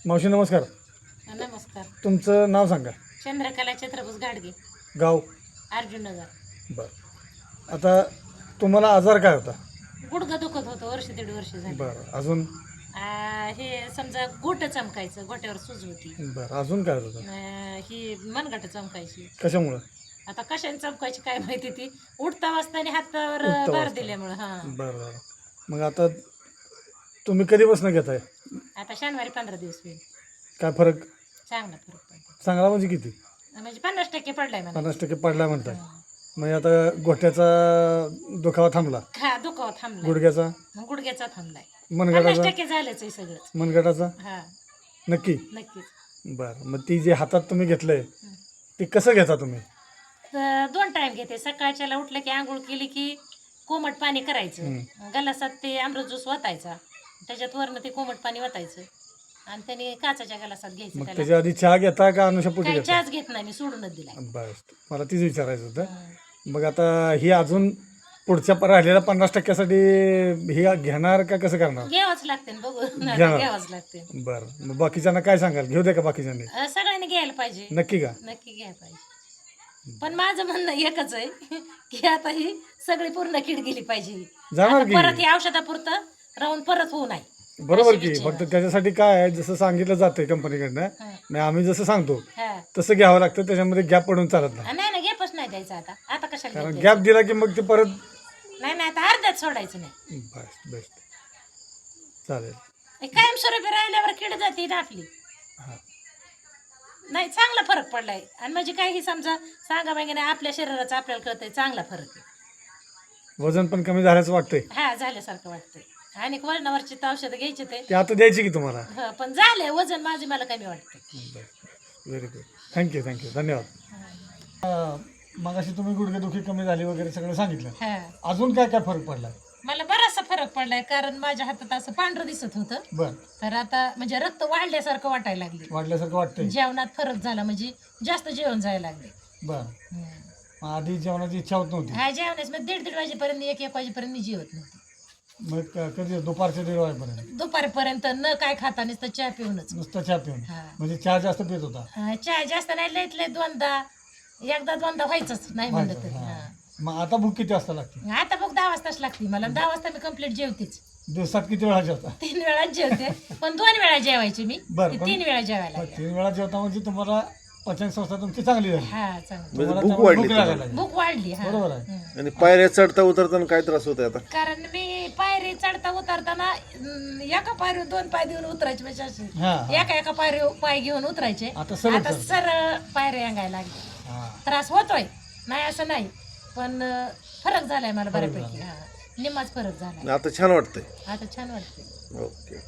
मावशी नमस्कार. नमस्कार. तुमचं नाव सांगा. चंद्रकला छत्रपती घाडगे, गाव. अर्जुननगर. बरं. आता तुम्हाला आजार काय होता? गुडघं दुखत होतं, वर्ष दीड वर्ष झाली. बरं. अजून? हे समजा गोट चमकायचं, गोट्यावर सूज होती. बरं. अजून काय होतं? ही मनगट चमकायची. कशामुळं? आता कशाने चमकायची काय माहिती, ती उठता वाजताना हातावर उठता भार वाजता. दिल्यामुळं. बरं बरं. मग आता तुम्ही कधीपासून घेताय? आता शनिवारी 15 दिवस होईल. काय फरक? चांगला फरक पडतो. चांगला म्हणजे किती? म्हणजे 50% पडलाय मला. 50% पडला म्हणताय. म्हणजे आता गोठ्याचा दुखावा थांबला, दुखावा थांबलाय, गुडघ्याचा, गुडघ्याचा थांबलाय, मनगटाचा? 50% झालंच आहे सगळं. मनगटाचा? हा, नक्की? नक्कीच. बरं. मग ती जे हातात तुम्ही घेतलंय ते कसं घेता तुम्ही? तर 2 टाइम घेते. सकाळच्याला उठलं की आंघोळ केली की कोमट पाणी करायचं, गलासात ते अमृत ज्यूस वतायचा, त्याच्यात वरनं ते कोमट पाणी वतायचं आणि त्याने काचाच्या गलासात घ्यायचं. मग त्याला त्याच्या आधी चहा घेता का अनुषापोटी काही घेता? चहाच घेत नाही, मी सोडूनच दिलाय. बस मला तीच विचारायचं होतं. मग आता ही अजून पुढच्या राहिलेल्या 50%साठी ही घेणार का कसं करणार? घ्यावंच लागते ना, बघू आता घ्यावं. घ्यावंच लागते. बरं. मग बाकीच्यांना काय सांगाल? घेऊ दे का बाकीच्यांनी? सगळ्यांनी घ्यायला पाहिजे. नक्की का? नक्की घ्यायला पाहिजे. पण माझं म्हणणं एकच आहे की आता ही सगळी पूर्ण किड गेली पाहिजे. जाणार आता की? परत ही औषधापुरतं राहून परत होऊ नये. बरोबर अशी की. इच्छा फक्त त्याच्यासाठी काय आहे, जसं सांगितलं जातंय कंपनीकडनं, हा. म्हणजे आम्ही जसं सांगतो हा. तसं घ्यावं लागतं. त्याच्यामध्ये गॅप पडून चालत नाही. नाही गॅपच नाही द्यायचा. आता कशाला कारण gap गॅप दिला की मग ते परत द्यायचा? नाही आता अर्ध्यात सोडायचं नाही. बस बेस्ट. चालेल. कायमस्वरूपी राहिल्यावर किड जाते ना आपली. हां. नाही, चांगला फरक पडलाय. आणि म्हणजे काही समजा सांगा मागे नाही, आपल्या शरीराचा आपल्याला कळतंय, चांगला फरक आहे. वजन पण कमी झाल्याचं वाटतंय. हा, झाल्यासारखं वाटतंय. आणि वजनावरची तर औषधं घ्यायची ते आता द्यायची की तुम्हाला? पण झालंय वजन माझी, मला कमी वाटतं. Very good. थँक्यू धन्यवाद. मग अशी तुम्ही गुडघेदुखी कमी झाली वगैरे सगळं सांगितलं. हा, अजून काय काय फरक पडला? मला बराचसा फरक पडलाय, कारण माझ्या हातात असं पांढरं दिसत होतं. बर. तर आता म्हणजे रक्त वाढल्यासारखं वाटायला लागले. वाढल्यासारखं वाटतंय? जेवणात फरक झाला, म्हणजे जास्त जेवण जायला लागले. बर. मग आधी जेवणाची इच्छा होत नव्हती? हा, जेवणाच मग 1:30 वाजेपर्यंत, 1 वाजेपर्यंत मी जेवत नव्हते. मग कधी दुपारच्या 1:30 वाजेपर्यंत? दुपारपर्यंत न काय खाता, नुसतं चहा पिऊनच. नुसतं चहा पिऊन? हा. म्हणजे चहा जास्त पित होता? चहा जास्त नाही, लयत लय 2दा, एकदा 2दा व्हायचंच नाही म्हणलं तर. हा. मग आता भूक किती वाजता लागते? आता बघ 10 वाजताच लागते मला. 10 वाजता मी कंप्लीट जेवतेच. दिवसात किती वेळा जेवता? 3 वेळा जेवते, पण 2 वेळा जेवायचे मी. बरं, पण- 3 वेळा जेवायला मग लागले. 3 वेळा जेवता म्हणजे तुम्हाला पचन संस्था तुमची चांगली झाली. हा, चांगलं. तुम्हाला भूक त्यामुळे वाढली भूक लागायला तुम्हाला. लागली. भूक वाढली. हा. बरोबर आहे. आणि पायऱ्या चढता उतरताना काय त्रास होत आहे आता? कारण मी पायरी चढता उतरताना एका पायरीवर 2 पाय देऊन उतरायचे, म्हणजे असे हा, हा. एका पायरीवर पाय घेऊन उतरायचे. आता सरळ आता चढता. सरळ पायरी अंगायला लागली. हा. त्रास होतोय, नाही असं नाही, पण फरक झालाय मला बऱ्यापैकी. हा, निम्माच फरक झालाय. आता छान वाटतंय. आता छान वाटते. ओके.